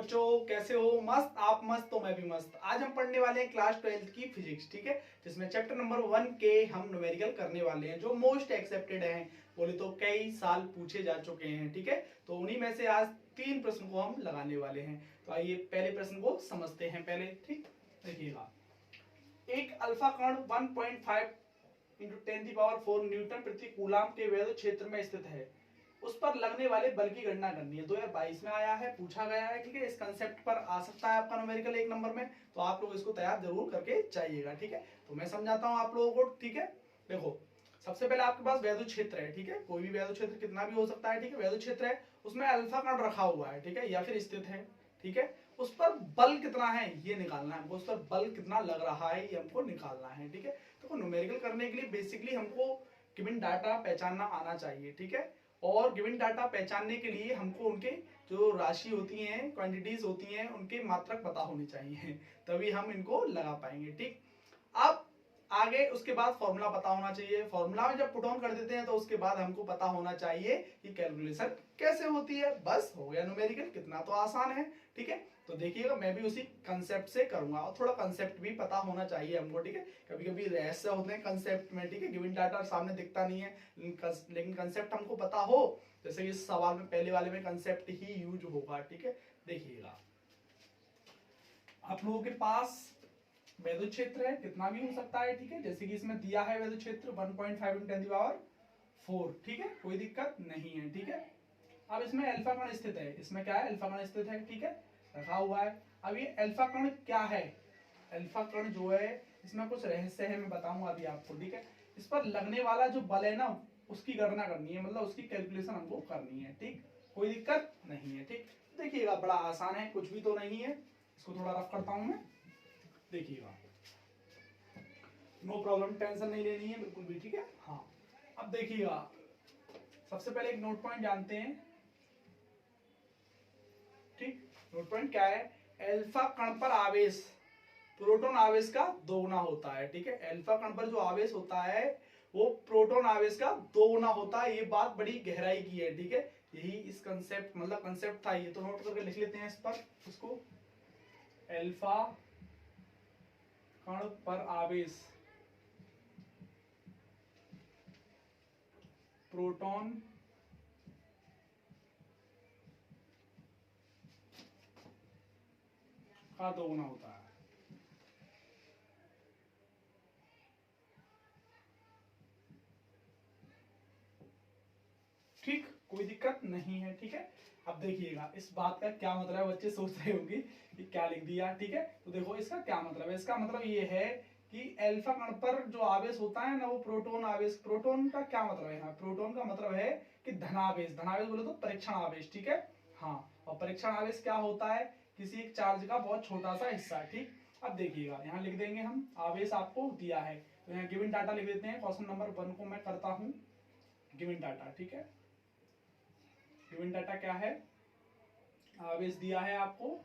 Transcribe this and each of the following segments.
बच्चों, कैसे हो? मस्त? आप मस्त तो मैं भी मस्त। आज हम पढ़ने वाले हैं क्लास 12th की फिजिक्स, ठीक है, जिसमें चैप्टर नंबर 1 के हम न्यूमेरिकल करने वाले हैं, जो मोस्ट एक्सेप्टेड हैं, बोले तो कई साल पूछे जा चुके हैं, ठीक है। तो उन्हीं में से आज 3 प्रश्न को हम लगाने वाले हैं। तो आइए पहले प्रश्न को समझते हैं पहले, ठीक। देखिएगा, एक अल्फा कण 1.5 इंटू 10⁴ न्यूटन प्रति कूलाम के वैद्युत क्षेत्र में स्थित है। उस पर लगने वाले बल की गणना करनी है। 2022 में आया है, पूछा गया है, ठीक है। इस कंसेप्ट पर आ सकता है आपका न्यूमेरिकल 1 नंबर में, तो आप लोग इसको तैयार जरूर करके जाइएगा, ठीक है। तो मैं समझाता हूं आप लोगों को, ठीक है। देखो, सबसे पहले आपके पास वैद्युत क्षेत्र है, ठीक है। कोई भी वैद्युत क्षेत्र कितना भी हो सकता है, ठीक है। वैद्युत क्षेत्र है, उसमें अल्फा कण रखा हुआ है, ठीक है, या फिर स्थित है, ठीक है। उस पर बल कितना है ये निकालना है हमको, उस पर बल कितना लग रहा है ये हमको निकालना है, ठीक है। तो न्यूमेरिकल करने के लिए बेसिकली हमको गिवन डाटा पहचानना आना चाहिए, ठीक है। और गिवन डाटा पहचानने के लिए हमको उनके जो राशि होती हैं, क्वांटिटीज होती हैं, उनके मात्रक पता होनी चाहिए, तभी हम इनको लगा पाएंगे, ठीक। अब आगे उसके बाद फॉर्मूला पता होना चाहिए। फॉर्मूला में जब पुट ऑन कर देते हैं तो उसके बाद हमको पता होना चाहिए कि कैलकुलेशन कैसे होती है। बस हो गया न्यूमेरिकल, कितना तो आसान है, ठीक है। तो देखिएगा, मैं भी उसी कंसेप्ट से करूंगा, और थोड़ा कंसेप्ट भी पता होना चाहिए हमको, ठीक है। कभी कभी रहस्य होते हैं कंसेप्ट में, ठीक है। गिवन डाटा सामने दिखता नहीं है, लेकिन कंसेप्ट हमको पता हो, जैसे इस सवाल में पहले वाले में कंसेप्ट ही यूज होगा, ठीक है। देखिएगा, आप लोगों के पास वैद्युत क्षेत्र है, कितना भी हो सकता है, ठीक है। जैसे कि इसमें दिया है वैद्युत क्षेत्र 1.5 × 10⁴, ठीक है, कोई दिक्कत नहीं है, ठीक है। अब इसमें अल्फा कण स्थित है, इसमें क्या है, अल्फा कण स्थित है, ठीक है, रखा हुआ है। अब ये अल्फा कण क्या है? अल्फा कण जो है, इसमें कुछ रहस्य है, मैं बताऊंगा अभी आपको, ठीक है। इस पर लगने वाला जो बल है ना, उसकी गणना करनी है, मतलब उसकी कैलकुलेशन हमको करनी है, ठीक। कोई दिक्कत नहीं है, ठीक। देखिएगा, बड़ा आसान है, कुछ भी तो नहीं है। इसको थोड़ा रफ करता हूं मैं, देखिएगा, नो प्रॉब्लम, टेंशन नहीं लेनी है बिल्कुल भी, ठीक है। हाँ, अब देखिएगा, सबसे पहले एक नोट पॉइंट जानते हैं, ठीक। नोट पॉइंट क्या है? अल्फा कण पर आवेश प्रोटॉन आवेश का दोगुना होता है, ठीक है। अल्फा कण पर जो आवेश होता है वो प्रोटॉन आवेश का दोगुना होता है। ये बात बड़ी गहराई की है, ठीक है। यही इस कंसेप्ट, मतलब कंसेप्ट था ये, तो नोट करके लिख लेते हैं इस पर इसको। अल्फा कण पर आवेश प्रोटॉन का दोगुना होता है, ठीक। कोई दिक्कत नहीं है, ठीक है। अब देखिएगा, इस बात का क्या मतलब है, बच्चे सोच रहे होंगे कि क्या लिख दिया, ठीक है। तो देखो, इसका क्या मतलब है। इसका मतलब ये है कि अल्फा कण पर जो आवेश होता है ना, वो प्रोटॉन आवेश। प्रोटॉन का क्या मतलब है यहाँ? प्रोटॉन का मतलब है कि धनावेश। धनावेश बोले तो परीक्षण आवेश, ठीक है। हाँ, और परीक्षण आवेश क्या होता है? किसी एक चार्ज का बहुत छोटा सा हिस्सा, ठीक। अब देखिएगा, यहाँ लिख देंगे हम, आवेश आपको दिया है, तो यहाँ गिवन डाटा लिख देते हैं। क्वेश्चन नंबर 1 को मैं करता हूँ गिवन डाटा, ठीक है। गिवन डाटा क्या है? आवेश दिया है आपको,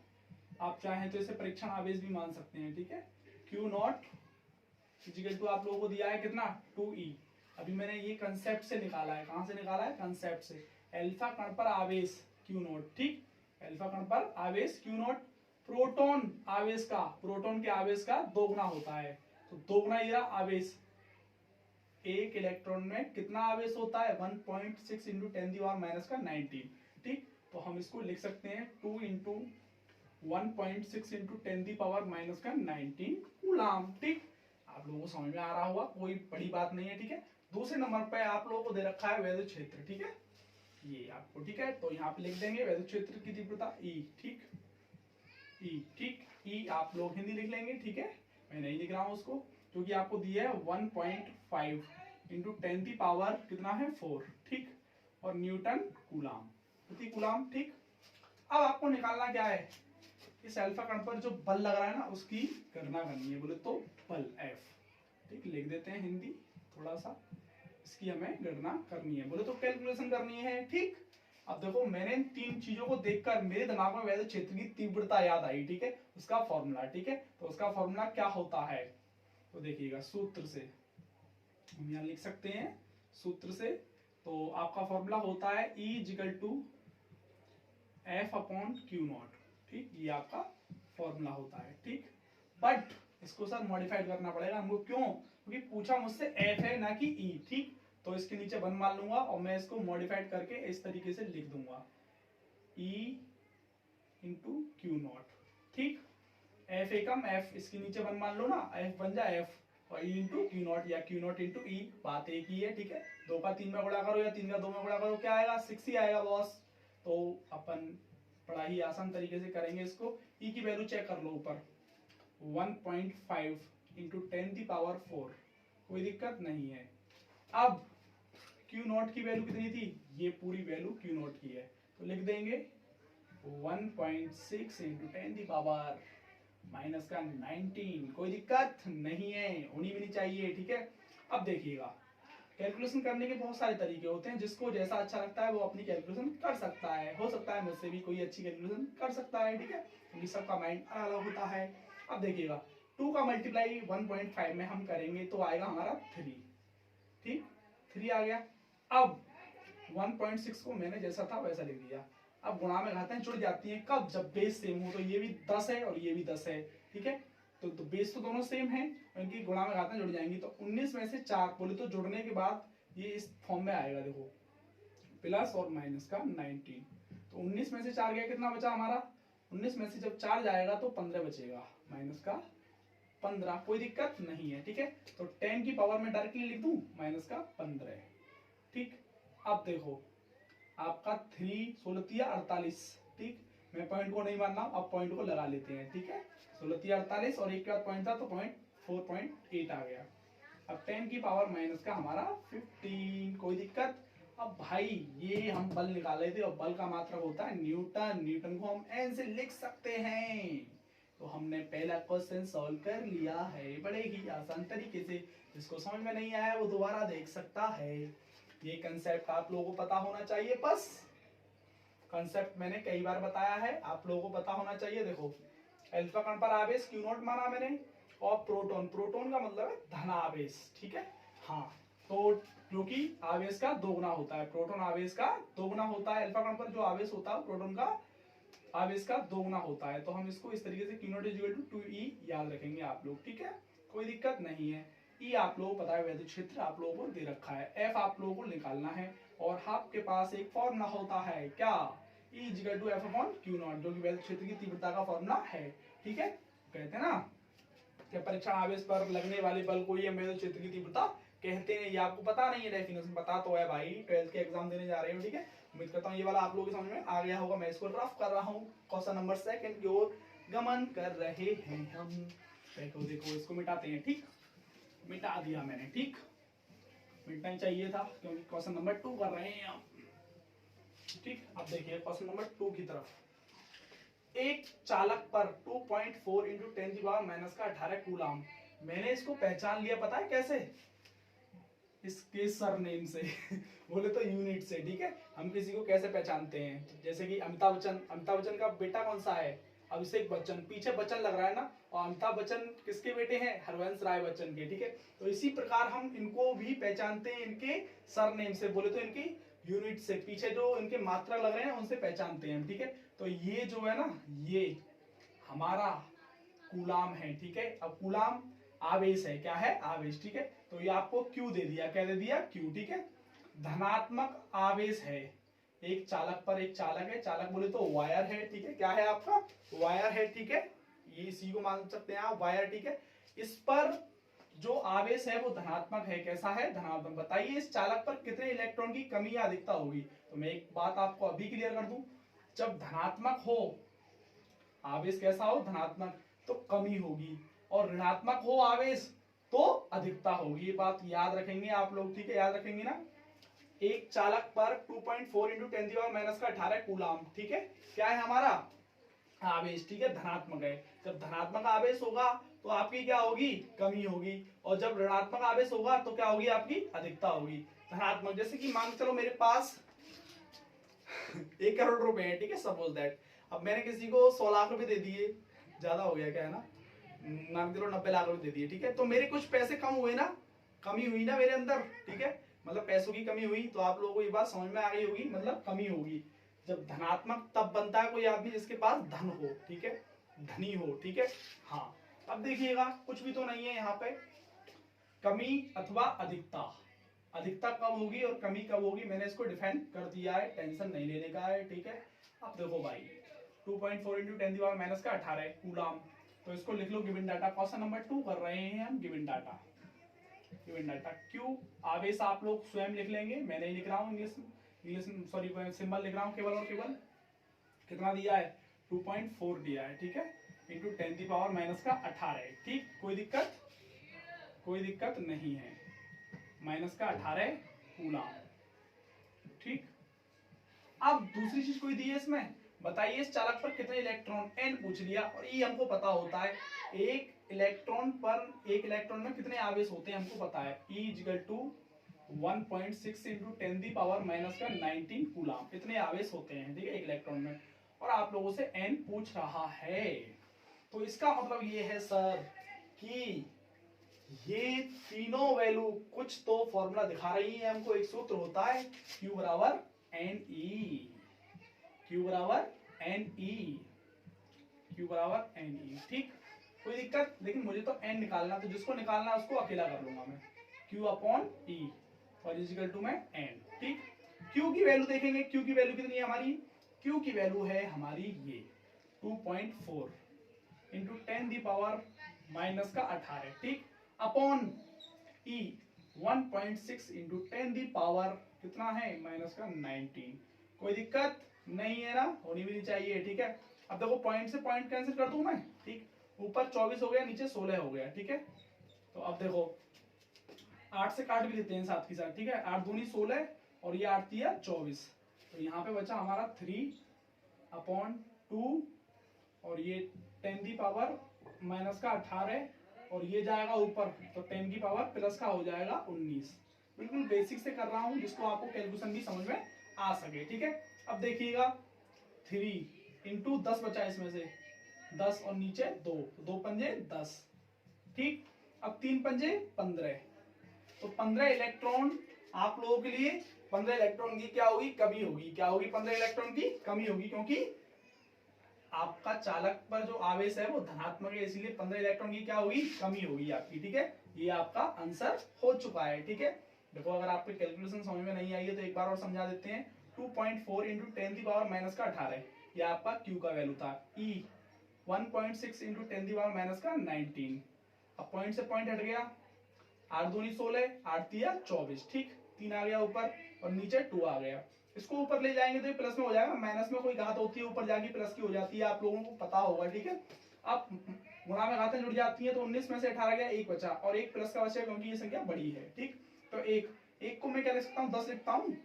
आप चाहें तो इसे परीक्षण आवेश भी मान सकते हैं, ठीक है। Q0 इक्वल टू आप लोगों को दिया है कितना, 2E। अभी मैंने ये कंसेप्ट से निकाला है। कहां से निकाला है? कंसेप्ट से। अल्फा कण पर आवेश Q0, ठीक। अल्फा कण पर आवेश Q0 प्रोटॉन आवेश का, प्रोटॉन के आवेश का दोगुना होता है। तो दोगुना ये आवेश, एक इलेक्ट्रॉन में कितना आवेश होता है? 1.6 × 10⁻⁻⁹, ठीक। तो हम इसको लिख सकते हैं 2 × 1.6 × 10⁻⁻⁹ कूलाम, ठीक। आप लोगों को समझ में आ रहा होगा, कोई बड़ी बात नहीं है, ठीक है। दूसरे नंबर पे आप लोगों को दे रखा है वैद्युत क्षेत्र, ठीक है, ये आपको, ठीक है। तो यहाँ पे लिख देंगे वैद्युत क्षेत्र की तीव्रता E, ठीक, E, ठीक। E आप लोग हिंदी लिख लेंगे, ठीक है, मैं नहीं लिख रहा हूँ उसको, क्योंकि आपको दिया है 1.5 × 10⁻, कितना है 4, ठीक। और न्यूटन कूलाम, प्रति कूलाम, ठीक। अब आपको निकालना क्या है? इस अल्फा कण पर जो बल लग रहा है ना, उसकी गणना करनी है, बोले तो बल F, ठीक। लिख देते हैं हिंदी थोड़ा सा, इसकी हमें गणना करनी है, बोले तो कैलकुलेशन करनी है, ठीक। अब देखो, मैंने इन 3 चीजों को देखकर मेरे दिमाग में वैद्युत क्षेत्र की तीव्रता याद आई, ठीक है, उसका फॉर्मूला, ठीक है। तो उसका फॉर्मूला क्या होता है? तो देखिएगा, सूत्र से हम यहाँ लिख सकते हैं, सूत्र से। तो आपका फॉर्मूला होता है E = F/Q0, ठीक, ये आपका फॉर्मूला होता है। ठीक, बट इसको सर मॉडिफाइड करना पड़ेगा हमको, क्यों? क्योंकि पूछा मुझसे एफ है ना कि ई। ठीक, तो इसके नीचे 1 मान लूंगा और मैं इसको मॉडिफाइड करके इस तरीके से लिख दूंगा, ई इंटू क्यू नॉट। ठीक, एफ एकम एफ, इसके नीचे 1 मान लो ना, एफ बन जाए एफ, और ई इंटू क्यू नॉट या क्यू नॉट इंटू ई, बात एक ही है। ठीक है, 2 का 3 में गुणा करो या 3 का 2 में गुणा करो, क्या आएगा? 6 ही आएगा बॉस। तो अपन बड़ा ही आसान तरीके से करेंगे इसको। ई की वैल्यू चेक कर लो ऊपर, 1.5 इंटू 10⁴, कोई दिक्कत नहीं है। अब क्यू नॉट की वैल्यू कितनी थी? ये पूरी वैल्यू क्यू नॉट की है, तो लिख देंगे 1.6 इंटू 10⁻, माइनस का 19, कोई दिक्कत नहीं है, होनी भी नहीं चाहिए। ठीक है, अब देखिएगा, कैलकुलेशन करने के बहुत सारे तरीके होते हैं, जिसको जैसा अच्छा लगता है वो अपनी कैलकुलेशन कर सकता है। हो सकता है मुझसे भी कोई अच्छी कैलकुलेशन कर सकता है। ठीक है, क्योंकि सबका माइंड अलग होता है। अब देखिएगा, 2 का मल्टीप्लाई 1.5 में हम करेंगे तो आएगा हमारा 3। ठीक, 3 आ गया। अब 1.6 को मैंने जैसा था वैसा लिख दिया। अब गुणा में घातें जुड़ जाती हैं कब? जब बेस सेम हो। तो ये भी 10 है और ये भी 10 है। ठीक है, तो बेस तो दोनों सेम है, इनकी गुणा में घातें जुड़ जाएंगी। तो 19 में से 4 बोले तो जुड़ने के बाद ये इस फॉर्म में आएगा, देखो, प्लस और माइनस का 19। तो 19 में से 4 गया, कितना बचा हमारा? 19 में से जब 4 जाएगा तो 15 बचेगा, माइनस का 15, कोई दिक्कत नहीं है। ठीक है, तो 10 की पावर में डायरेक्टली लिख दूं, माइनस का 15। ठीक, अब देखो आपका 3 16 48। ठीक, मैं पॉइंट को नहीं मान रहा हूं, अब पॉइंट को लगा लेते हैं। ठीक है, 16 48 और एक के बाद पॉइंट था तो पॉइंट 4.8 आ गया। अब 10 की पावर माइनस का हमारा 15, कोई दिक्कत। अब भाई ये हम बल निकाल रहे थे और बल का मात्रक होता है न्यूटन। न्यूटन को हम एन से लिख सकते हैं। तो हमने पहला क्वेश्चन सॉल्व कर लिया है बड़े ही आसान तरीके से। जिसको समझ में नहीं आया वो दोबारा देख सकता है। ये कंसेप्ट आप लोगों को पता होना चाहिए, बस कंसेप्ट मैंने कई बार बताया है, आप लोगों को पता होना चाहिए। देखो, अल्फा कण पर आवेश क्यू नॉट माना मैंने, और प्रोटॉन, प्रोटॉन का मतलब है धन आवेश। ठीक है, हाँ, तो क्योंकि आवेश का दोगुना होता है, प्रोटॉन आवेश का दोगुना होता है, अल्फा कण पर जो आवेश होता है प्रोटॉन का आवेश का दोगुना होता है। तो हम इसको इस तरीके से Q not is equal to 2e याद रखेंगे आप लोग। ठीक है, कोई दिक्कत नहीं है। ई आप लोगों को पता है, वैद्युत क्षेत्र आप लोगों को दे रखा है, एफ आप लोगों को निकालना है, और आपके पास एक फॉर्मूला होता है, क्या? E is equal to F upon Q not, जो कि वैद्युत क्षेत्र की तीव्रता का फॉर्मूला है। ठीक है, कहते हैं ना कि परीक्षण आवेश पर लगने वाले बल को ये वैद्युत क्षेत्र की तीव्रता कहते हैं। ये आपको पता नहीं है डेफिनेशन, पता तो है भाई, 12th के एग्जाम देने जा रहे हो। ठीक है, उम्मीद करता हूँ ये वाला आप लोगों के समझ में आ गया होगा। मैं इसको रफ कर रहा हूँ, क्वेश्चन नंबर 2 की ओर गमन कर रहे हैं हम। देखो देखो, इसको मिटाते हैं। ठीक, मिटा दिया मैंने। ठीक, मिटना ही चाहिए था क्योंकि क्वेश्चन नंबर 2 कर रहे हैं हम। ठीक, अब देखिए क्वेश्चन नंबर 2 की तरफ। एक चालक पर 2.4 इंटू 10⁻⁻18 कूलाम। मैंने इसको पहचान लिया, पता है कैसे? इसके सरनेम से बोले तो यूनिट से। ठीक है, हम किसी को कैसे पहचानते हैं? जैसे कि अमिताभ बच्चन, अमिताभ बच्चन का बेटा कौन सा है? अभिषेक बच्चन, पीछे बच्चन लग रहा है ना, और अमिताभ बच्चन किसके बेटे हैं? हरवंश राय बच्चन के। ठीक है, तो इसी प्रकार हम इनको भी पहचानते हैं इनके सरनेम से, बोले तो इनकी यूनिट से, पीछे जो इनके मात्रा लग रहे हैं उनसे पहचानते हैं। ठीक है, तो ये जो है ना, ये हमारा कूलाम है। ठीक है, अब कूलाम आवेश है, क्या है? आवेश। ठीक है, तो ये आपको क्यू दे दिया, क्या दे दिया? क्यू। ठीक है, धनात्मक आवेश है, एक चालक पर, एक चालक है, चालक बोले तो वायर है। ठीक है, क्या है आपका? वायर है। ठीक है, ये इसी को मान सकते हैं आप, वायर। ठीक है, इस पर जो आवेश है वो धनात्मक है। कैसा है? धनात्मक। बताइए इस चालक पर कितने इलेक्ट्रॉन की कमी या अधिकता होगी? तो मैं एक बात आपको अभी क्लियर कर दूं, जब धनात्मक हो आवेश, कैसा हो? धनात्मक, तो कमी होगी, और ऋणात्मक हो आवेश तो अधिकता होगी। ये बात याद रखेंगे आप लोग। ठीक है, याद रखेंगे ना। एक चालक पर 2.4 इंटू 10⁻⁻18 कूलाम। ठीक है, क्या है हमारा? आवेश। ठीक है, धनात्मक है। जब धनात्मक आवेश होगा तो आपकी क्या होगी? कमी होगी, और जब ऋणात्मक आवेश होगा तो क्या होगी? आपकी अधिकता होगी। धनात्मक, जैसे कि मान चलो मेरे पास 1 करोड़ रुपए है। ठीक है, सपोज दैट, अब मैंने किसी को 100 लाख रुपए दे दिए, ज्यादा हो गया क्या है ना, मान के 90 लाख रुपए दे दिए। ठीक है, तो मेरे कुछ पैसे कम हुए ना, कमी हुई ना मेरे अंदर। ठीक है, मतलब पैसों की कमी हुई, तो आप लोगों को ये बात समझ में आ गई होगी, मतलब कमी होगी। जब धनात्मक तब बनता है कोई आदमी जिसके पास धन हो, ठीक है, धनी हो, ठीक है। हाँ, अब देखिएगा कुछ भी तो नहीं है यहाँ पे, कमी अथवा अधिकता, अधिकता कब होगी और कमी कब होगी मैंने इसको डिफाइन कर दिया है, टेंशन नहीं लेने का है, ठीक है। अब देखो भाई 2.4 इंटू 10 पावर माइनस का 18 कूलाम, तो इसको लिख लो गिवन डाटा, क्वेश्चन नंबर 2 कर रहे हैं हम, given data, given data. Q आवेश आप लोग स्वयं लिख लेंगे, मैं नहीं लिख रहा हूँ, इंग्लिश सॉरी सिंबल लिख रहा हूँ केवल और केवल, कितना दिया है 2.4 दिया है, ठीक है, इंटू 10 पावर माइनस का 18, ठीक, कोई दिक्कत, कोई दिक्कत नहीं है, माइनस का 18 कूलाम, ठीक। अब दूसरी चीज कोई दी है इसमें, बताइए इस चालक पर कितने इलेक्ट्रॉन, एन पूछ लिया, और ये हमको पता होता है एक इलेक्ट्रॉन में कितने आवेश होते हैं हमको पता है, E equal to 1.6 into 10 power minus का 19 कूलाम, इतने आवेश होते हैं, ठीक है, एक इलेक्ट्रॉन में, और आप लोगों से एन पूछ रहा है, तो इसका मतलब ये है सर कि ये तीनों वैल्यू कुछ तो फॉर्मूला दिखा रही है हमको, एक सूत्र होता है Q बराबर एन ई, Q बराबर एन ई, Q बराबर एन ई, ठीक, कोई दिक्कत, लेकिन मुझे तो एन निकालना, तो जिसको निकालना उसको अकेला कर लूंगा मैं, Q अपॉन ई और इज इक्वल टू में एन, ठीक। Q की वैल्यू देखेंगे, Q की वैल्यू कितनी है हमारी, Q की वैल्यू है हमारी ये 2.4 इंटू 10 पावर माइनस का 18, ठीक, अपॉन E 1.6 इंटू 10 पावर कितना है माइनस का 19, कोई दिक्कत नहीं है ना, होनी भी नहीं चाहिए, ठीक है। अब देखो पॉइंट से पॉइंट कैंसिल कर दूं मैं, ठीक, ऊपर 24 हो गया, नीचे 16 हो गया, ठीक है। तो अब देखो 8 से काट भी देते हैं साथ के साथ, ठीक है, 8 दूनी 16 और ये 8 दिया 24, तो यहाँ पे बचा हमारा 3 अपॉन 2 और ये 10 पावर माइनस का 18 और ये जाएगा ऊपर, तो 10 की पावर प्लस का हो जाएगा 19, बिल्कुल बेसिक से कर रहा हूं जिसको आपको कैलकुलेशन भी समझ में आ सके, ठीक है। अब देखिएगा 3 इंटू 10 बचा इसमें से 10 और नीचे 2, 2 पंजे 10, ठीक, अब 3 पंजे 15, तो 15 इलेक्ट्रॉन आप लोगों के लिए 15 इलेक्ट्रॉन की क्या होगी, कमी होगी, क्या होगी, 15 इलेक्ट्रॉन की कमी होगी, क्योंकि आपका चालक पर जो आवेश है वो धनात्मक है, इसीलिए 15 इलेक्ट्रॉन की क्या होगी, कमी होगी आपकी, ठीक है। ये आपका आंसर हो चुका है, ठीक है। देखो अगर आपको कैलकुलेशन समझ में नहीं आई है तो एक बार और समझा देते हैं, 2.4 इंटू 10 पावर माइनस का 18, ये आपका Q का वैल्यू था, E 1.6 इंटू 10 पावर माइनस का 19, अब पॉइंट से पॉइंट हट गया, 8 दूनी 16, 8 दिया 24, ठीक, 3 आ गया ऊपर और नीचे 2 आ गया, इसको ऊपर ले जाएंगे तो ये प्लस में हो जाएगा, माइनस में कोई घात होती है ऊपर जाके प्लस की हो जाती है, आप लोगों को पता होगा, ठीक है। अब गुणा में घातें जुड़ जाती हैं, तो 19 में से 18 गया, 1 बचा और 1 प्लस का बचा क्योंकि ये संख्या बड़ी है, ठीक, तो 1 को मैं क्या लिख सकता हूँ, 10 लिखता हूँ,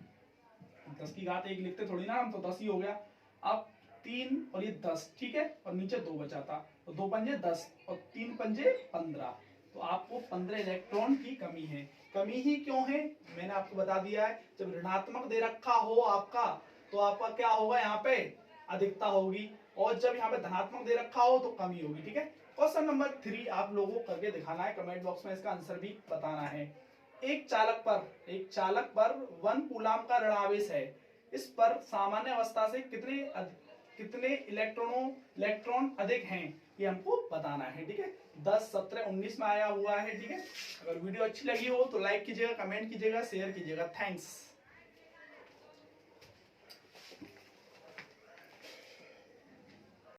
10 की घात 1 लिखते थोड़ी ना हम, तो 10 ही हो गया। अब 3 और ये 10, ठीक है, और नीचे 2 बचा था, तो 2 पंजे 10 और 3 पंजे 15, तो आपको 15 इलेक्ट्रॉन की कमी है। कमी ही क्यों है मैंने आपको बता दिया है, जब ऋणात्मक दे रखा हो आपका तो आपका क्या होगा, यहाँ पे अधिकता होगी, और जब यहाँ पे धनात्मक दे रखा हो तो कमी होगी, ठीक है। क्वेश्चन नंबर 3 आप लोगों को करके दिखाना है, कमेंट बॉक्स में इसका आंसर भी बताना है। एक चालक पर 1 कूलाम का ऋणावेश है, इस पर सामान्य अवस्था से कितने इलेक्ट्रॉन अधिक हैं, ये हमको बताना है, ठीक है। 10, 17, 19 में आया हुआ है, ठीक है। अगर वीडियो अच्छी लगी हो तो लाइक कीजिएगा, कमेंट कीजिएगा, शेयर कीजिएगा, थैंक्स।